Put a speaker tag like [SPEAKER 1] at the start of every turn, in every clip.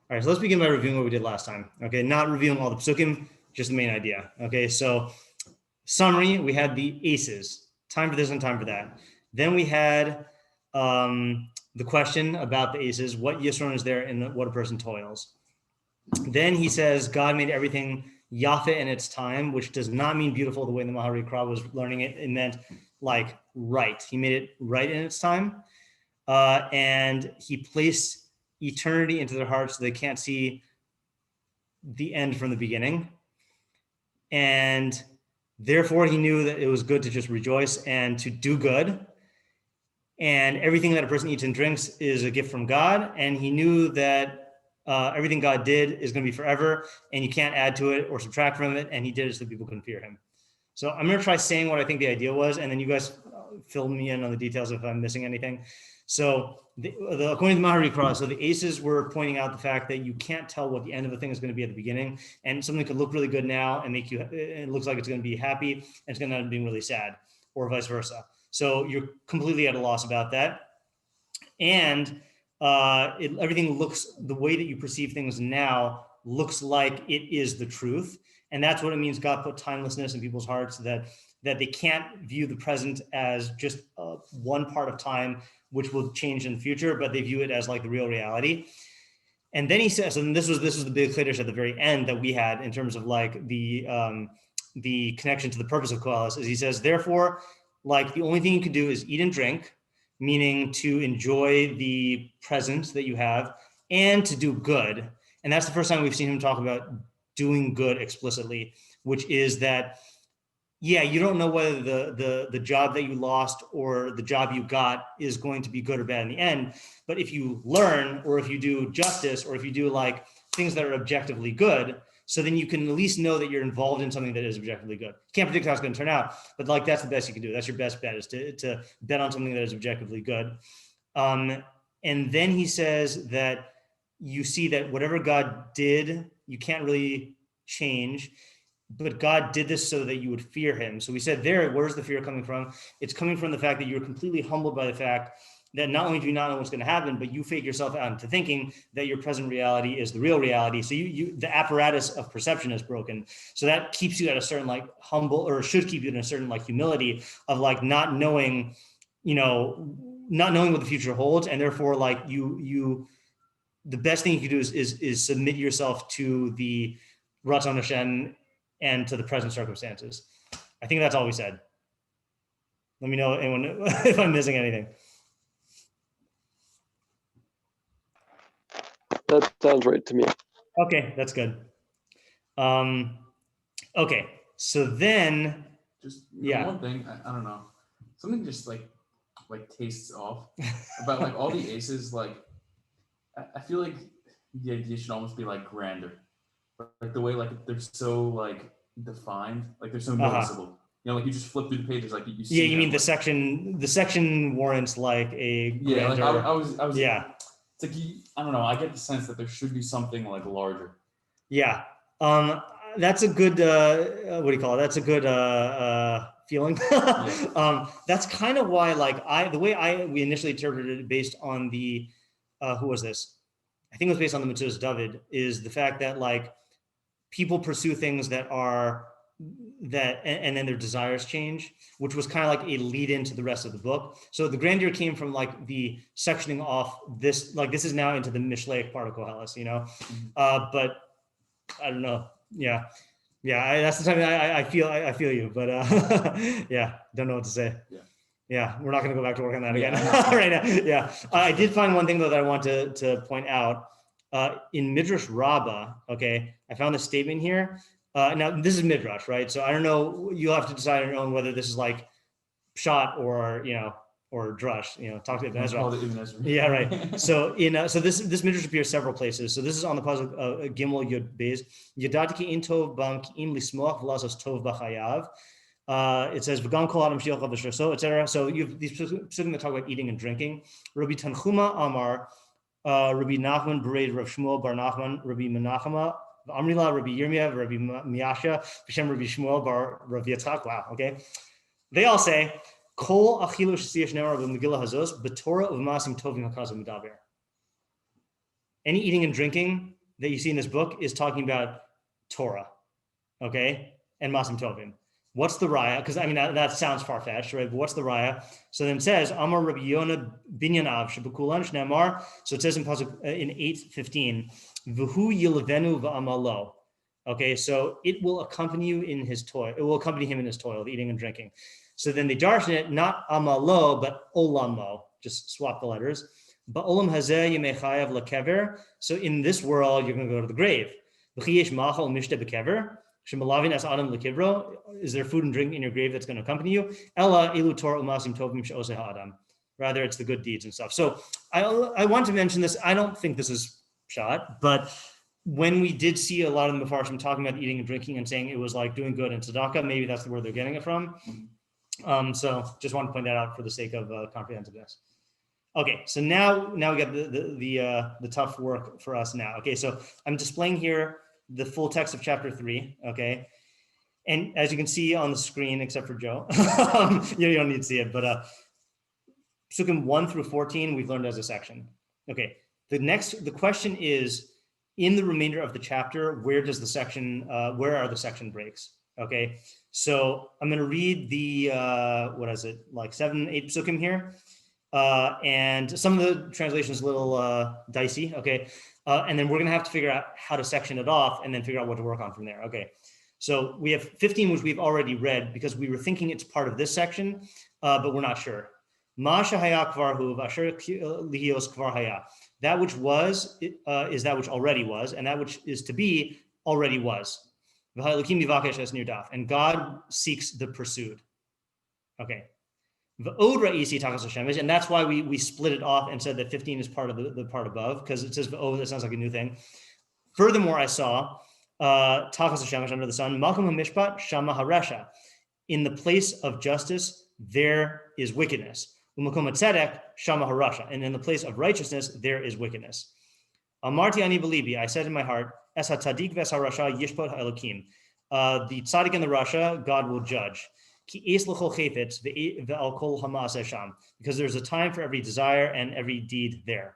[SPEAKER 1] All right, so let's begin by reviewing what we did last time. Okay, not reviewing all the psukim, just the main idea. Okay, so summary, we had the aces, time for this and time for that. Then we had the question about the aces, what yisron is there in what a person toils. Then he says God made everything yafe in its time, which does not mean beautiful the way the Maharikra was learning it. It meant like right. He made it right in its time. And he placed eternity into their hearts so they can't see the end from the beginning. And therefore he knew that it was good to just rejoice and to do good. And everything that a person eats and drinks is a gift from God. And he knew that everything God did is going to be forever, and you can't add to it or subtract from it. And he did it so people can fear him. So I'm going to try saying what I think the idea was, and then you guys fill me in on the details if I'm missing anything. So according to the Maharikra, so the aces were pointing out the fact that you can't tell what the end of a thing is going to be at the beginning, and something could look really good now and make you, it looks like it's going to be happy, and it's going to end up being really sad, or vice versa. So you're completely at a loss about that. And everything looks, the way that you perceive things now looks like it is the truth. And that's what it means God put timelessness in people's hearts, that they can't view the present as just one part of time, which will change in the future, but they view it as like the real reality. And then he says, and this was the big chiddush at the very end that we had in terms of like the connection to the purpose of Koheles, is he says, therefore, like the only thing you can do is eat and drink, meaning to enjoy the present that you have and to do good. And that's the first time we've seen him talk about doing good explicitly, which is that, yeah, you don't know whether the job that you lost or the job you got is going to be good or bad in the end. But if you learn, or if you do justice, or if you do like things that are objectively good, so then you can at least know that you're involved in something that is objectively good. You can't predict how it's going to turn out, but like that's the best you can do. That's your best bet, is to bet on something that is objectively good. And then he says that you see that whatever God did, you can't really change, but God did this so that you would fear him. So we said there, where's the fear coming from? It's coming from the fact that you're completely humbled by the fact that not only do you not know what's going to happen, but you fake yourself out into thinking that your present reality is the real reality. So the apparatus of perception is broken. So that keeps you at a certain like humble, or should keep you in a certain like humility of like not knowing, not knowing what the future holds. And therefore like the best thing you can do is submit yourself to the Ratzon Hashem and to the present circumstances. I think that's all we said. Let me know anyone if I'm missing anything.
[SPEAKER 2] That sounds right to me.
[SPEAKER 1] Okay, that's good. Okay, so then
[SPEAKER 3] just
[SPEAKER 1] yeah,
[SPEAKER 3] one thing, I don't know, something just like tastes off about like all the aces. Like I feel like the idea should almost be like grander, like the way like they're so like defined, like they're so noticeable. Like you just flip through the pages, like you see.
[SPEAKER 1] Yeah, you mean the section warrants like a grander,
[SPEAKER 3] like I was
[SPEAKER 1] yeah.
[SPEAKER 3] It's like I don't know. I get the sense that there should be something like larger.
[SPEAKER 1] Yeah, that's a good. What do you call it? That's a good feeling. Yeah. That's kind of why, like the way we initially interpreted it based on the who was this? I think it was based on the Mitzvahs David. Is the fact that like people pursue things that are that, and then their desires change, which was kind of like a lead into the rest of the book. So the grandeur came from like the sectioning off this, like this is now into the Mishlaic part of Koheles, but I don't know. Yeah. That's the time I feel you, but yeah, don't know what to say. Yeah, we're not going to go back to work on that again right now. Yeah, I did find one thing though that I want to point out in Midrash Rabbah. Okay, I found a statement here. Now this is Midrash, right? So I don't know. You'll have to decide on your own whether this is like pshat or or drush. Talk to Ibn Ezra. Yeah, right. So so this Midrash appears several places. So this is on the pasuk Gimel Yud Beis. Yadati ki in tov bam ki im lismoach v'lazos tov b'chayav. It says v'gam kol adam shiach v'shraso, etc. So you have these psukim that talk about eating and drinking. Rabbi Tanchuma Amar, Rabbi Nachman Bered Rav Shmuel Bar Nachman, Rabbi Menachema Amrila, Rabbi Yirmiyah, Rabbi Miasha, B'Shem Rabbi Shmuel Bar Rav Yitzchak. Wow. Okay. They all say kol achilu shesiyash nemar b'megillah hazos b'torah uv'masim tovim hakazav medaber. Any eating and drinking that you see in this book is talking about Torah, okay, and Masim Tovim. What's the raya? Because I mean that sounds far-fetched, right? But what's the raya? So then it says Amar Rabbi Yonah binyan av shebekulan shneimar. So it says in pasuk in 8:15, v'hu yilvenu v'amalo. Okay, so it will accompany you in his toil. It will accompany him in his toil of eating and drinking. So then they darshan it not amalo but olamo. Just swap the letters. But olam hazeh yemechayav lekever. So in this world you're going to go to the grave. V'chiyesh machal mishte bekever. Is there food and drink in your grave that's going to accompany you? Ella ilu Torah umasim tovim she'oseh ha'adam. Rather, it's the good deeds and stuff. So I want to mention this. I don't think this is shot, but when we did see a lot of the Mefarshim talking about eating and drinking and saying it was like doing good and tzedakah, maybe that's where they're getting it from. So just want to point that out for the sake of comprehensiveness. Okay, so now we got the tough work for us now. Okay, so I'm displaying here the full text of chapter 3, okay? And as you can see on the screen, except for Joe, you don't need to see it, but Psukim 1 through 14, we've learned as a section. Okay, the question is, in the remainder of the chapter, where are the section breaks? Okay, so I'm gonna read the, what is it, like 7, 8 Psukim here. And some of the translations a little dicey, okay? And then we're gonna have to figure out how to section it off and then figure out what to work on from there, okay? So we have 15, which we've already read because we were thinking it's part of this section, but we're not sure. Ma shahaya kvar hu v'asher lihios kvar haya. That which was is that which already was, and that which is to be already was. And God seeks the pursued. Okay. And that's why we split it off and said that 15 is part of the part above, because it says oh, that sounds like a new thing. Furthermore, I saw Takas Hashemesh under the sun, Malkum HaMishpat, Shama Haresha. In the place of justice, there is wickedness. Umakum HaTzedek, Shama Harasha. And in the place of righteousness, there is wickedness. Amarti ani belibi, I said in my heart, Es HaTzadik ves HaRasha yishpot HaElokim. The tzaddik and the Rasha, God will judge. Because there's a time for every desire and every deed there.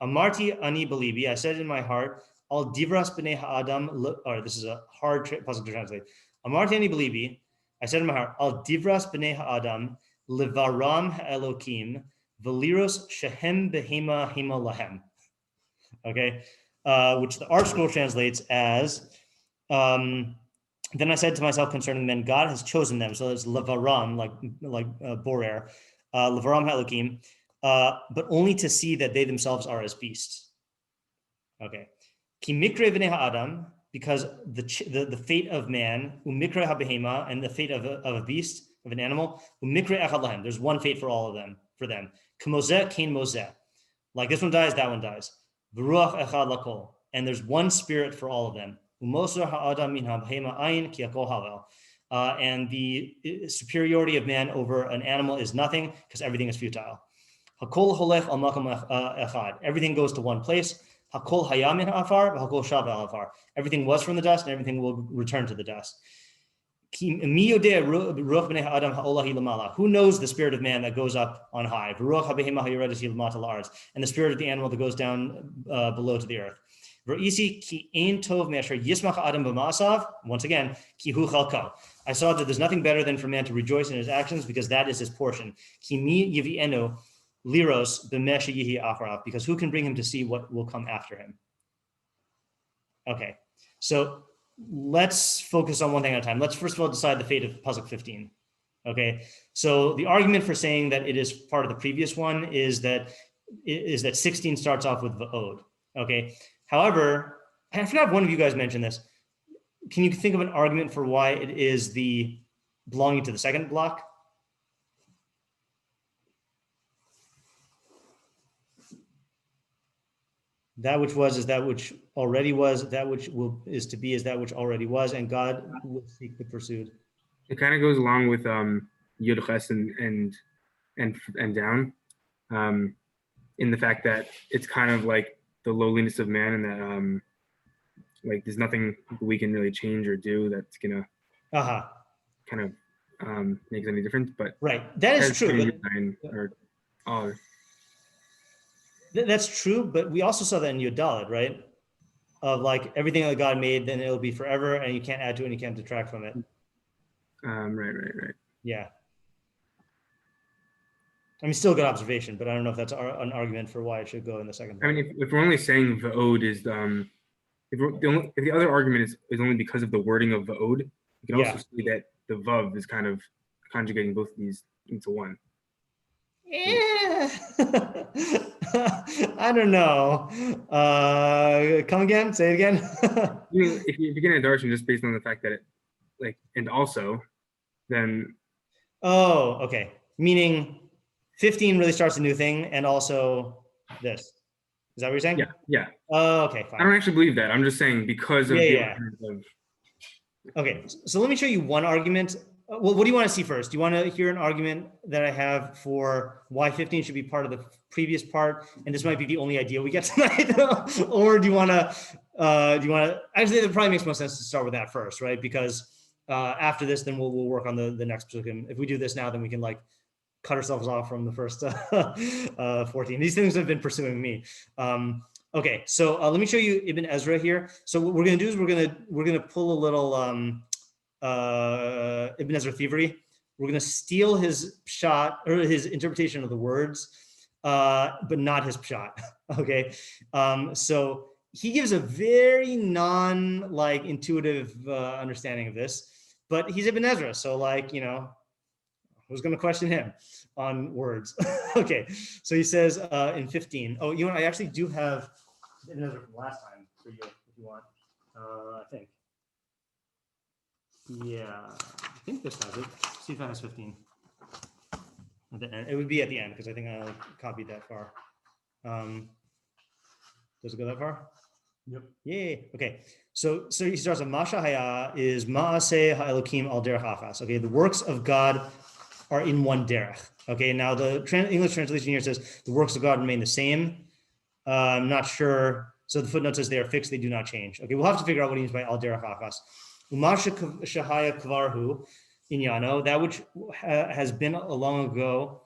[SPEAKER 1] Amarti ani belibi, I said in my heart, al divras b'nei ha'adam, or this is a hard puzzle to translate. Amarti ani belibi, I said in my heart, al divras b'nei ha'adam, levaram ha'elokim, veliros shehem behema hema lahem. Okay, which the Art Scroll translates as, then I said to myself concerning men, God has chosen them. So it's levaram, like borer, levaram ha'elokim, but only to see that they themselves are as beasts. Okay. Ki mikre v'nei ha'adam, because the fate of man, umikre ha'behema, and the fate of a beast, of an animal, umikre echad lahem. There's one fate for all of them, for them. K'mozeh kain mozeh. Like this one dies, that one dies. V'ruach echad lakol. And there's one spirit for all of them. Umosar ha'adam min ha'behema ayin ki hakol havel. And the superiority of man over an animal is nothing, because everything is futile. Hakol holech al makom echad. Everything goes to one place. Hakol hayam min ha'afar, hakol shav ha'afar. Everything was from the dust, and everything will return to the dust. Who knows the spirit of man that goes up on high, and the spirit of the animal that goes down below to the earth? Once again, I saw that there's nothing better than for man to rejoice in his actions, because that is his portion. Because who can bring him to see what will come after him? Okay, so let's focus on one thing at a time. Let's first of all decide the fate of Pasuk 15. Okay, so the argument for saying that it is part of the previous one is that 16 starts off with Va'od. Okay, however, I forgot if one of you guys mentioned this. Can you think of an argument for why it is the belonging to the second block? That which was is that which already was, that which is to be is that which already was, and God will seek the pursued.
[SPEAKER 2] It kind of goes along with Yud Ches and down, in the fact that it's kind of like the lowliness of man, and that like there's nothing we can really change or do that's gonna kind of make any difference. But
[SPEAKER 1] right, that is true. That's true, but we also saw that in Yud Daled, right? of like everything that God made, then it'll be forever, and you can't add to it and you can't detract from it.
[SPEAKER 2] Right.
[SPEAKER 1] Yeah. I mean, still a good observation, but I don't know if that's an argument for why it should go in the second
[SPEAKER 2] I
[SPEAKER 1] part.
[SPEAKER 2] mean, if we're only saying the ode is if the other argument is only because of the wording of the ode, you can also see that the vav is kind of conjugating both of these into one.
[SPEAKER 1] Yeah. I don't know. Come again? Say it again.
[SPEAKER 2] I mean, if you begin a darshan just based on the fact that and also, then.
[SPEAKER 1] Oh, okay. Meaning 15 really starts a new thing, and also this. Is that what you're saying?
[SPEAKER 2] Yeah.
[SPEAKER 1] Oh, okay, fine.
[SPEAKER 2] I don't actually believe that. I'm just saying because of
[SPEAKER 1] Okay, so let me show you one argument. Well, what do you want to see first? Do you want to hear an argument that I have for why 15 should be part of the previous part, and this might be the only idea we get tonight, or do you want to? Actually, it probably makes more sense to start with that first, right? Because after this, then we'll work on the next psukim. If we do this now, then we can like cut ourselves off from the first 14. These things have been pursuing me. Okay, so let me show you Ibn Ezra here. So what we're gonna do is we're gonna pull a little Ibn Ezra thievery. We're gonna steal his pshat or his interpretation of the words, but not his pshat. Okay, so he gives a very non-like intuitive understanding of this, but he's Ibn Ezra, so like who's gonna question him on words? Okay, so he says in 15. Oh, I actually do have Ibn Ezra from last time for you if you want. I think. Yeah, I think this has it. See if that has 15. At the end. It would be at the end because I think I copied that far. Does it go that far?
[SPEAKER 3] Yep.
[SPEAKER 1] Yay. Okay. So he starts with Masha Haya is Ma'aseh Ha'elokim al derech achas. Okay, the works of God are in one derech. Okay, now the English translation here says the works of God remain the same. I'm not sure. So the footnote says they are fixed, they do not change. Okay, we'll have to figure out what he means by al derech achas. Umasha shahaya kvarhu inyano, that which has been a long ago.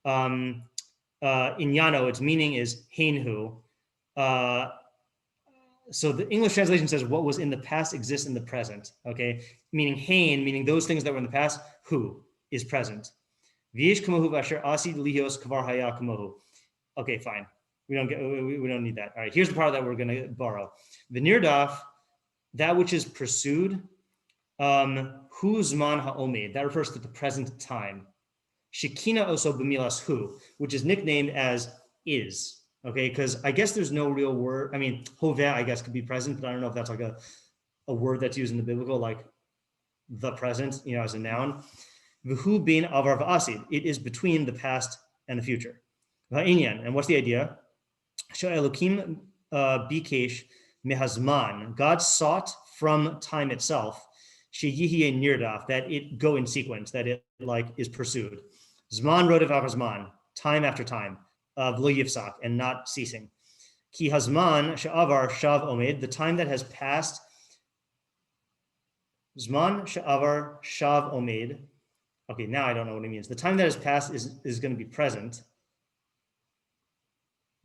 [SPEAKER 1] Inyano, its meaning is heinhu. So the English translation says what was in the past exists in the present. Okay, meaning hein, meaning those things that were in the past. Who is present? V'yesh kamohu v'asher asid lihios kvar haya kamohu. Okay, fine. We don't need that. All right, here's the part that we're going to borrow. The nirdaf, that which is pursued, hu zman ha'omed, that refers to the present time. Shekina also b'milas hu, which is nicknamed as is. Okay, because I guess there's no real word. I mean, hoveh, I guess, could be present, but I don't know if that's like a word that's used in the biblical, like the present, as a noun. V'hu bin avar v'asid, it is between the past and the future. V'inyan, and what's the idea? She'elokim bikesh mehazman, God sought from time itself, she'yihye nirdaf, that it go in sequence, that it like is pursued. Zman rodev after zman, time after time, v'lo yifsak, and not ceasing. Ki hazman she'avar shav omed, the time that has passed. Zman she'avar shav omed. Okay, now I don't know what it means. The time that has passed is going to be present.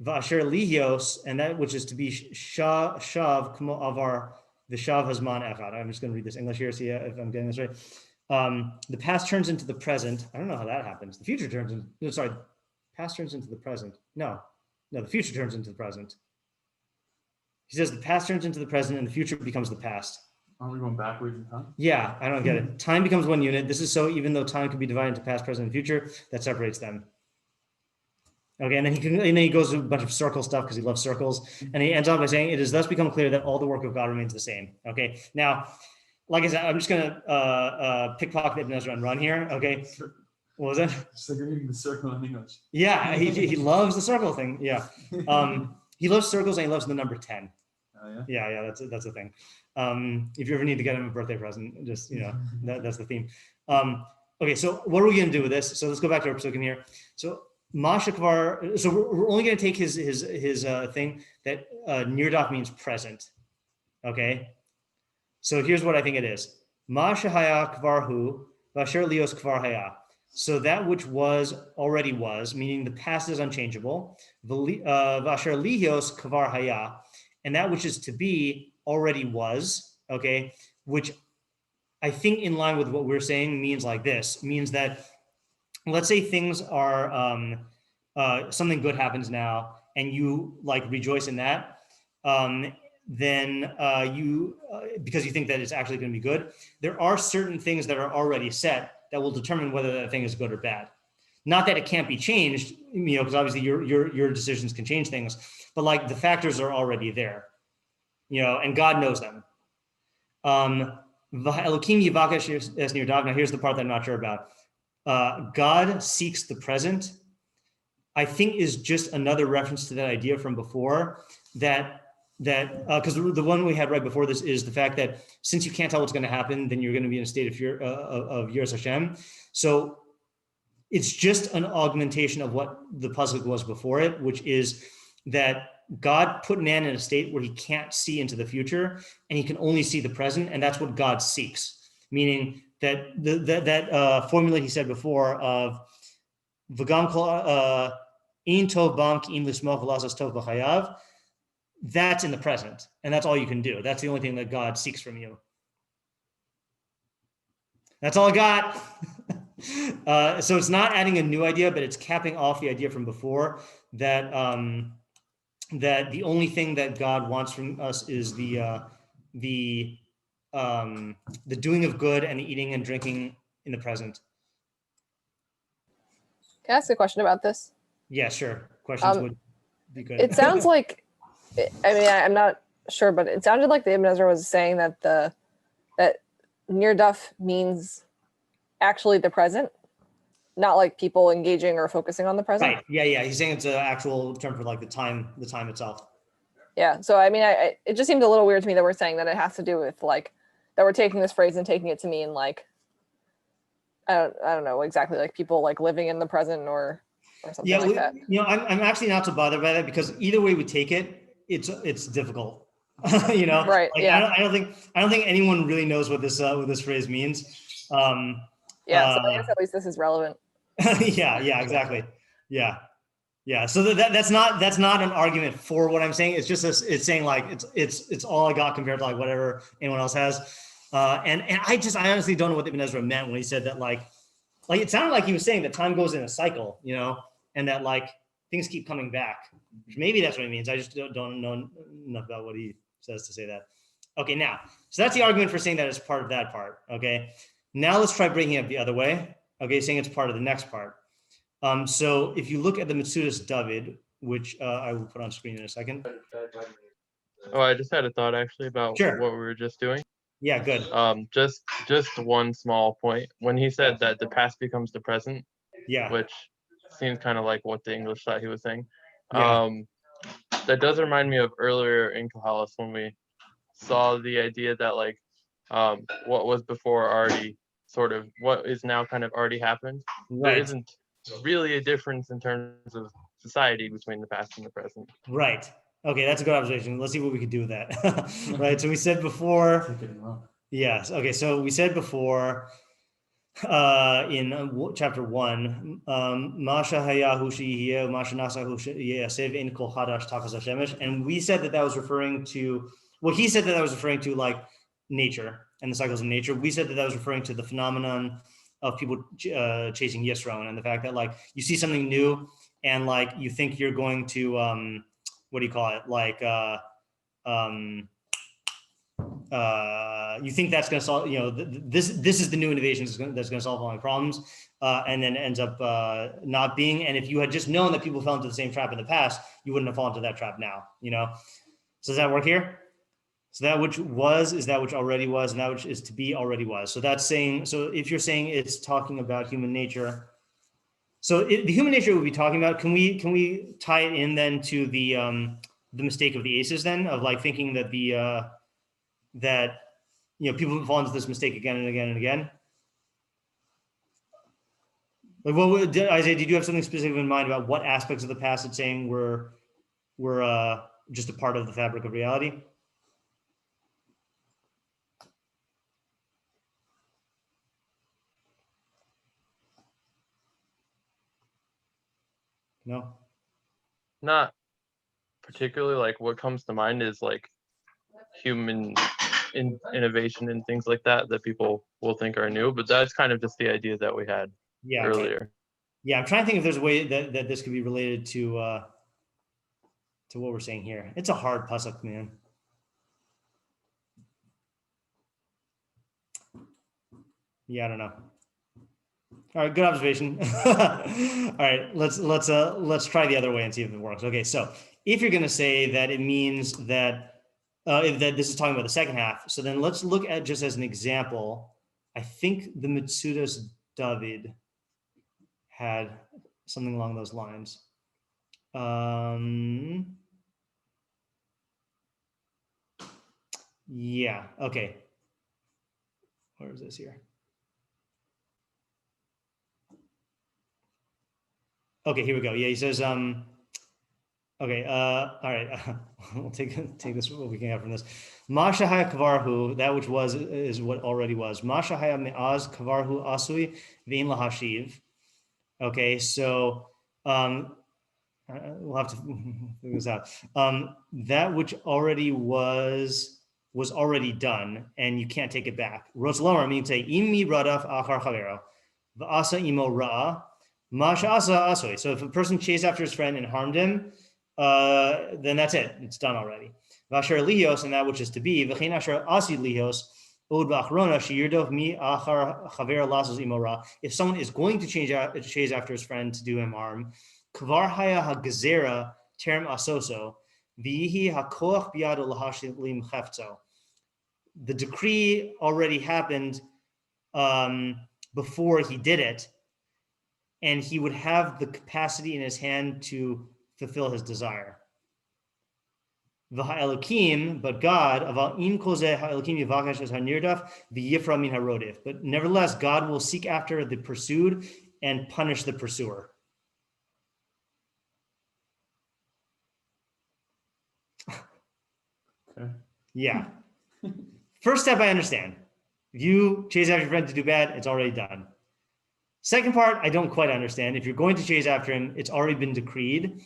[SPEAKER 1] V'asher lihios, and that which is to be shav kamo avar v'shav hazman echad. I'm just going to read this English here, see if I'm getting this right. The past turns into the present. I don't know how that happens. The future turns into, sorry, past turns into the present. No, the future turns into the present. He says the past turns into the present and the future becomes the past.
[SPEAKER 3] Aren't we going backwards in time?
[SPEAKER 1] Yeah, I don't get it. Time becomes one unit. This is so even though time can be divided into past, present, and future, that separates them. Okay, and then he goes to a bunch of circle stuff because he loves circles, and he ends up by saying, "It has thus become clear that all the work of God remains the same." Okay, now, like I said, I'm just gonna pickpocket Ibn Ezra and run here. Okay, what was that?
[SPEAKER 3] Just like reading the circle in English.
[SPEAKER 1] Yeah, he loves the circle thing. Yeah, he loves circles and he loves the number 10.
[SPEAKER 3] Oh yeah.
[SPEAKER 1] Yeah, that's the thing. If you ever need to get him a birthday present, just that's the theme. Okay, so what are we gonna do with this? So let's go back to our psukim here. So Masha Kvar, so we're only going to take his thing that nirdaf means present. Okay, so here's what I think it is. Masha haya kvarhu vasher lios kvar haya. So that which was already was, meaning the past is unchangeable. Vasher lios kvar haya, and that which is to be already was, okay, which I think in line with what we're saying means like this, means that let's say things are, something good happens now and you like rejoice in that, then because you think that it's actually going to be good, there are certain things that are already set that will determine whether that thing is good or bad. Not that it can't be changed, because obviously your decisions can change things, but like the factors are already there, and God knows them. Now here's the part that I'm not sure about. God seeks the present, I think, is just another reference to that idea from before, that because the one we had right before this is the fact that since you can't tell what's going to happen, then you're going to be in a state of fear of Yiras Hashem. So it's just an augmentation of what the pasuk was before it, which is that God put man in a state where he can't see into the future and he can only see the present, and that's what God seeks. Meaning that that formula he said before of v'gam kol ein tov bank im lismoch v'lasas tov b'chayav, that's in the present, and that's all you can do. That's the only thing that God seeks from you. That's all I got. So it's not adding a new idea, but it's capping off the idea from before that that the only thing that God wants from us is the doing of good and the eating and drinking in the present.
[SPEAKER 4] Can I ask a question about this?
[SPEAKER 1] Yeah, sure. Questions would be good.
[SPEAKER 4] It sounds like, I mean, I'm not sure, but it sounded like the Ibn Ezra was saying that that nirdaf means actually the present, not like people engaging or focusing on the present.
[SPEAKER 1] Right. Yeah. He's saying it's an actual term for like the time itself.
[SPEAKER 4] Yeah. So I mean, it just seemed a little weird to me that we're saying that it has to do with like that we're taking this phrase and taking it to mean like I don't know exactly, like people like living in the present or something like that.
[SPEAKER 1] I'm actually not so bothered by that, because either way we take it, it's difficult. Right.
[SPEAKER 4] Like, yeah.
[SPEAKER 1] I don't think anyone really knows what this phrase means.
[SPEAKER 4] So I guess at least this is relevant.
[SPEAKER 1] Yeah, exactly. Yeah. So that's not an argument for what I'm saying. It's just it's saying like it's all I got compared to like whatever anyone else has. And I honestly don't know what Ibn Ezra meant when he said that like it sounded like he was saying that time goes in a cycle, and that like things keep coming back. Maybe that's what he means. I just don't know enough about what he says to say that. Okay, now, so that's the argument for saying that it's part of that part. Okay, now let's try breaking it the other way. Okay, saying it's part of the next part. So if you look at the Metzudas David, which I will put on screen in a second.
[SPEAKER 5] Oh, I just had a thought actually about
[SPEAKER 1] Sure.
[SPEAKER 5] what we were just doing.
[SPEAKER 1] Yeah, good.
[SPEAKER 5] Just one small point. When he said that the past becomes the present,
[SPEAKER 1] Yeah.
[SPEAKER 5] which seems kind of like what the English thought he was saying.
[SPEAKER 1] Yeah.
[SPEAKER 5] That does remind me of earlier in Koheles when we saw the idea that like what was before already sort of what is now kind of already happened.
[SPEAKER 1] Right.
[SPEAKER 5] There isn't really a difference in terms of society between the past and the present.
[SPEAKER 1] Right. Okay, that's a good observation. Let's see what we could do with that. Right. So we said before. Yes. Okay. So we said before in chapter 1, Masha Hayahu Shihiyeh, Masha Nasahu Yasev in Kol Hadash Takas Hashemesh. And we said that was referring to, well, he said that was referring to like nature and the cycles of nature. We said that was referring to the phenomenon of people chasing Yisron, and the fact that like you see something new and like you think you're going to what do you call it, like you think that's going to solve, this is the new innovation that's going to solve all my problems, and then it ends up not being. And if you had just known that people fell into the same trap in the past, you wouldn't have fallen into that trap now. So does that work here? So that which was is that which already was, and that which is to be already was. So that's saying, so if you're saying it's talking about human nature, so the human nature we'll be talking about, can we tie it in then to the mistake of the aces then, of like thinking that that people fall into this mistake again and again and again? Like, Isaiah, did you have something specific in mind about what aspects of the past it's saying were just a part of the fabric of reality? No.
[SPEAKER 5] Not particularly, like what comes to mind is like human innovation and things like that people will think are new, but that's kind of just the idea that we had earlier.
[SPEAKER 1] Yeah, I'm trying to think if there's a way that this could be related to what we're saying here. It's a hard pasuk, man. Yeah, I don't know. All right, good observation. All right, let's try the other way and see if it works. Okay, so if you're going to say that it means that that this is talking about the second half, so then let's look at just as an example. I think the Mitsudas David had something along those lines. Yeah. Okay. Where is this here? Okay, here we go. Yeah, he says, okay, all right. We'll take this, what we can have from this. Mashahaya kavarhu, that which was is what already was. Mashahaya me'az kavarhu asui vein lahashiv. Okay, so we'll have to figure this out. That which already was already done, and you can't take it back. Rotz lomar, I mean, say imi radaf achar chavero v'asa imo ra'a. Masha asa asoi. So if a person chased after his friend and harmed him, then that's it. It's done already. Vasher lihios, and that which is to be. V'chein asher asi lihios od v'achrona sheyirdof mi achar chaver lasos imora. If someone is going to chase after his friend to do him harm, kvar haya hagazera terem asoso v'yihi hakoach biyado lahashlim chefzo. The decree already happened before he did it, and he would have the capacity in his hand to fulfill his desire. V'ha'elokim, but God, ava'im kozeh ha'elokim yivakash es ha'nirdaf v'yifra min ha'rodif. But nevertheless, God will seek after the pursued and punish the pursuer.
[SPEAKER 3] Okay.
[SPEAKER 1] Yeah. First step, I understand. If you chase after your friend to do bad, it's already done. Second part, I don't quite understand. If you're going to chase after him, it's already been decreed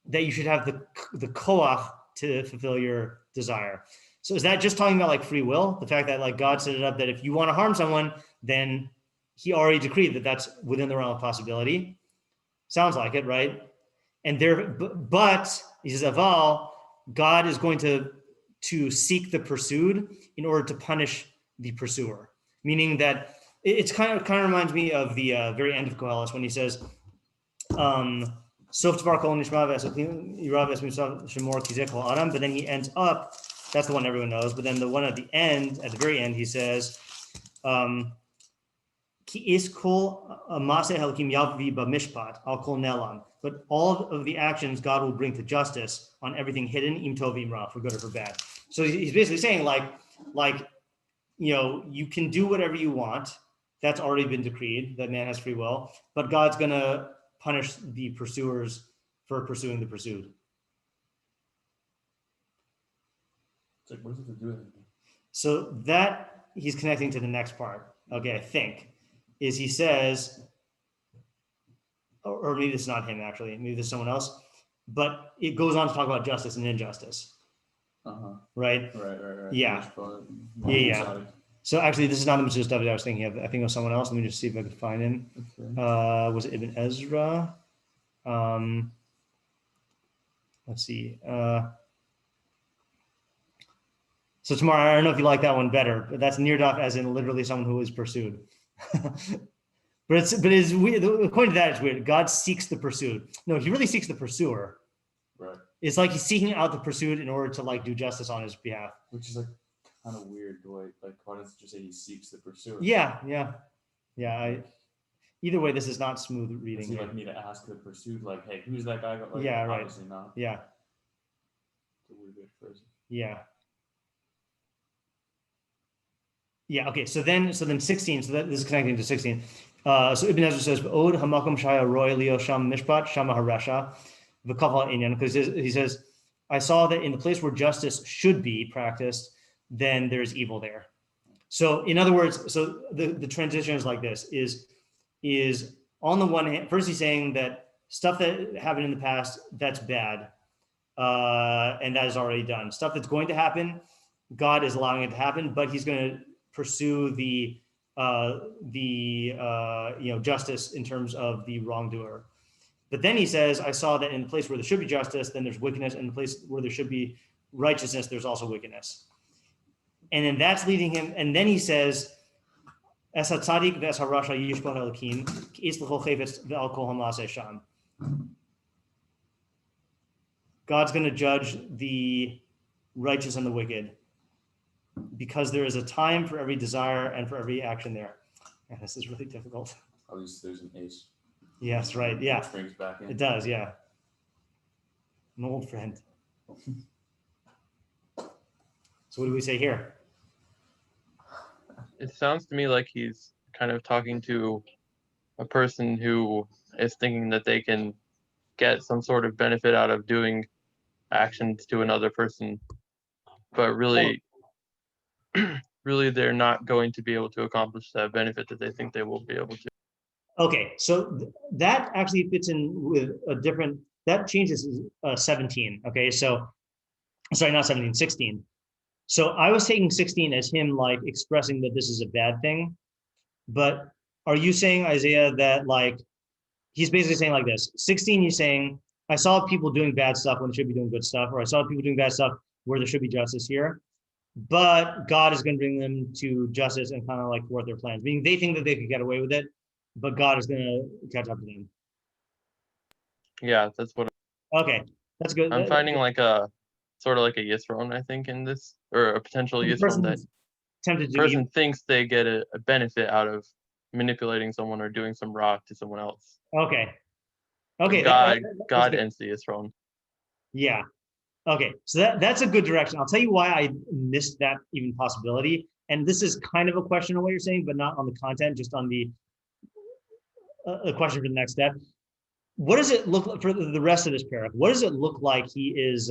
[SPEAKER 1] that you should have the koach to fulfill your desire. So is that just talking about like free will? The fact that like God set it up that if you want to harm someone, then he already decreed that that's within the realm of possibility. Sounds like it, right? And there, but he says, aval, God is going to seek the pursued in order to punish the pursuer, meaning that it's kind of reminds me of the very end of Koheles when he says, "Sof tvar kol nishma v'esokim yirav esmisav shemor kizeh kol adam." But then he ends up. That's the one everyone knows. But then the one at the end, at the very end, he says, "Ki is kol maseh halakim yavvi b'mishpat al kol nelam." But all of the actions God will bring to justice on everything hidden, im tov im ra, for good or for bad. So he's basically saying like you can do whatever you want. That's already been decreed, that man has free will, but God's going to punish the pursuers for pursuing the pursued.
[SPEAKER 3] It's like, what does it have to do with anything?
[SPEAKER 1] So that he's connecting to the next part. Okay, I think, is he says, or maybe it's not him actually, maybe there's someone else, but it goes on to talk about justice and injustice. Right?
[SPEAKER 3] Right.
[SPEAKER 1] Yeah. Yeah. So actually, this is not the Mitsudas David I was thinking of. I think it was someone else. Let me just see if I could find him.
[SPEAKER 3] Okay.
[SPEAKER 1] Was it Ibn Ezra? Let's see. So tomorrow, I don't know if you like that one better, but that's nirdaf as in literally someone who is pursued. but it's weird. According to that, it's weird. God seeks the pursued. No, he really seeks the pursuer.
[SPEAKER 3] Right.
[SPEAKER 1] It's like he's seeking out the pursued in order to like do justice on his behalf.
[SPEAKER 3] Which is like kind of weird the way, like, why doesn't it just say he seeks the pursuer?
[SPEAKER 1] Yeah. Either way, this is not smooth
[SPEAKER 3] Does
[SPEAKER 1] reading.
[SPEAKER 3] he like need to ask the pursued, like, hey, who's that guy? Like,
[SPEAKER 1] Yeah, right.
[SPEAKER 3] Obviously not.
[SPEAKER 1] Yeah.
[SPEAKER 3] It's a weird phrase.
[SPEAKER 1] Yeah. Yeah. Okay. So then 16. So this is connecting to 16. So Ibn Ezra says, "Od hamakom shaya roy leo sham mishpat shama haresha v'kafal inyan," because he says, "I saw that in the place where justice should be practiced, then there's evil there." So in other words, so the transition is like this: is on the one hand, first he's saying that stuff that happened in the past, that's bad, and that is already done. Stuff that's going to happen, God is allowing it to happen, but he's going to pursue the justice in terms of the wrongdoer. But then he says, I saw that in the place where there should be justice, then there's wickedness, and in the place where there should be righteousness, there's also wickedness. And then that's leading him, and then he says, Es hatzadik v'es harasha yishpot elokim, k'is l'chol chayvetz v'al kol ha'maaseh sham. God's going to judge the righteous and the wicked because there is a time for every desire and for every action there. And this is really difficult.
[SPEAKER 3] At least there's an ace.
[SPEAKER 1] Yes, right. Yeah,
[SPEAKER 3] Brings back in.
[SPEAKER 1] it does. Yeah. An old friend. So what do we say here?
[SPEAKER 5] It sounds to me like he's kind of talking to a person who is thinking that they can get some sort of benefit out of doing actions to another person, but really really they're not going to be able to accomplish that benefit that they think they will be able to.
[SPEAKER 1] Okay, so that actually fits in with a different, that changes 17. Okay, so sorry, not 17, 16. So I was taking 16 as him like expressing that this is a bad thing, but are you saying, Isaiah, that like he's basically saying like this? 16, he's saying, I saw people doing bad stuff when they should be doing good stuff, or I saw people doing bad stuff where there should be justice here, but God is going to bring them to justice and kind of like thwart their plans. Meaning they think that they could get away with it, but God is going to catch up to them.
[SPEAKER 5] Yeah, that's what
[SPEAKER 1] Okay, that's good.
[SPEAKER 5] I'm finding, like a sort of like a yisron, I think, in this, or a potential
[SPEAKER 1] The
[SPEAKER 5] yisron that
[SPEAKER 1] person's tempted to do
[SPEAKER 5] person
[SPEAKER 1] evil.
[SPEAKER 5] thinks they get a benefit out of manipulating someone or doing some wrong to someone else.
[SPEAKER 1] Okay. Okay.
[SPEAKER 5] God
[SPEAKER 1] that's good.
[SPEAKER 5] ends the yisron.
[SPEAKER 1] Yeah. Okay. So that's a good direction. I'll tell you why I missed that even possibility. And this is kind of a question on what you're saying, but not on the content, just on the a question for the next step. What does it look like for the rest of this paragraph? What does it look like he is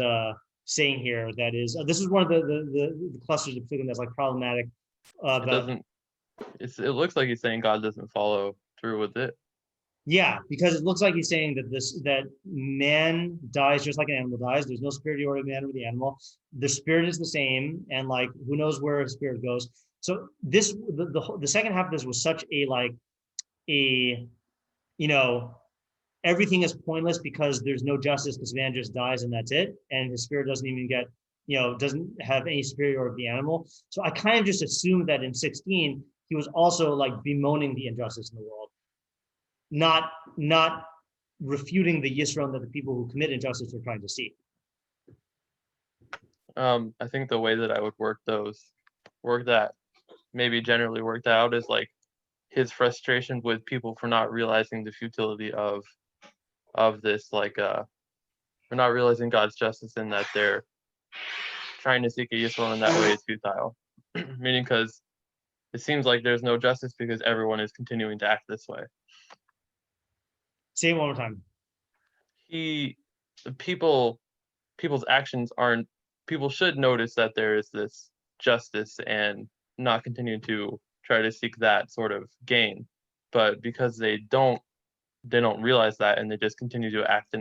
[SPEAKER 1] saying here? That is, this is one of the clusters of thinking that's like problematic.
[SPEAKER 5] It doesn't. It looks like he's saying God doesn't follow through with it.
[SPEAKER 1] Yeah, because it looks like he's saying that man dies just like an animal dies. There's no superiority of man or the animal. The spirit is the same, and like who knows where his spirit goes. So this the second half of this was such everything is pointless because there's no justice because man just dies and that's it, and his spirit doesn't even get doesn't have any superiority of the animal. So I kind of just assumed that in 16 he was also like bemoaning the injustice in the world. Not refuting the yisron that the people who commit injustice are trying to see.
[SPEAKER 5] I think the way that I would work that maybe generally worked out is like his frustration with people for not realizing the futility of this, like for not realizing God's justice and that they're trying to seek a yisron in that way is futile. Meaning because it seems like there's no justice because everyone is continuing to act this way.
[SPEAKER 1] Say it one more time.
[SPEAKER 5] People's actions aren't, people should notice that there is this justice and not continue to try to seek that sort of gain. But because they don't realize that and they just continue to act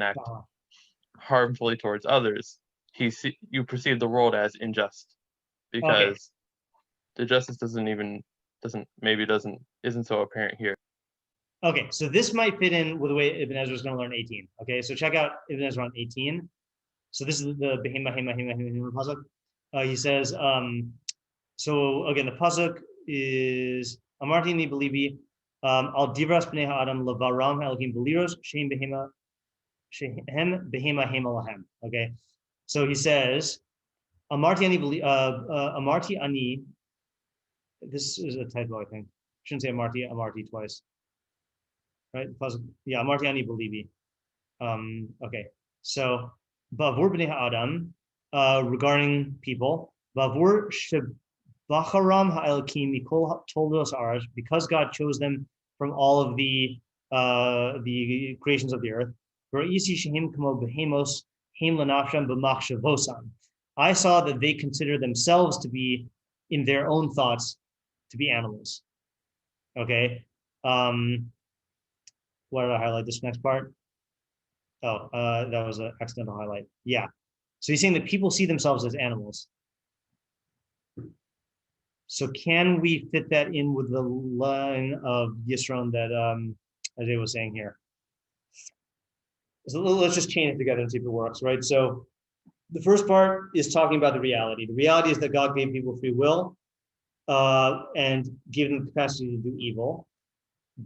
[SPEAKER 5] harmfully towards others, you perceive the world as unjust because the justice isn't so apparent here.
[SPEAKER 1] Okay, so this might fit in with the way Ibn Ezra is going to learn 18. Okay, so check out Ibn Ezra on 18. So this is the Behema pasuk. He says, so again, the pasuk is Amarti ni belibi al divras bnei ha'adam lavaram ha'elokim beliros shehem behema hema lahem. Okay, so he says, Amarti ani. This is a typo, I think. Shouldn't say Amarti twice. Right? Yeah, Amarti ani belibi. Okay, so Bavur bnei ha'adam, regarding people, Bavur shebacharam ha'elokim mikol toldos arash, because God chose them from all of the creations of the earth. I saw that they consider themselves to be, in their own thoughts, to be animals. Okay. Why did I highlight this next part? Oh, that was an accidental highlight. Yeah. So he's saying that people see themselves as animals. So can we fit that in with the line of Yisron that Isaiah was saying here? So let's just chain it together and see if it works, right? So the first part is talking about the reality. The reality is that God gave people free will and gave them the capacity to do evil,